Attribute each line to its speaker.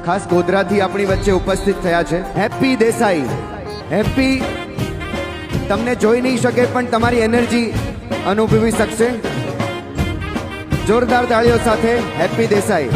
Speaker 1: ખાસ ગોધરાથી આપણી વચ્ચે ઉપસ્થિત થયા છે હેપી દેસાઈ. હેપી તમને જોઈ નહીં શકે પણ તમારી એનર્જી અનુભવી શકશે. જોરદાર તાળીઓ સાથે હેપી દેસાઈ.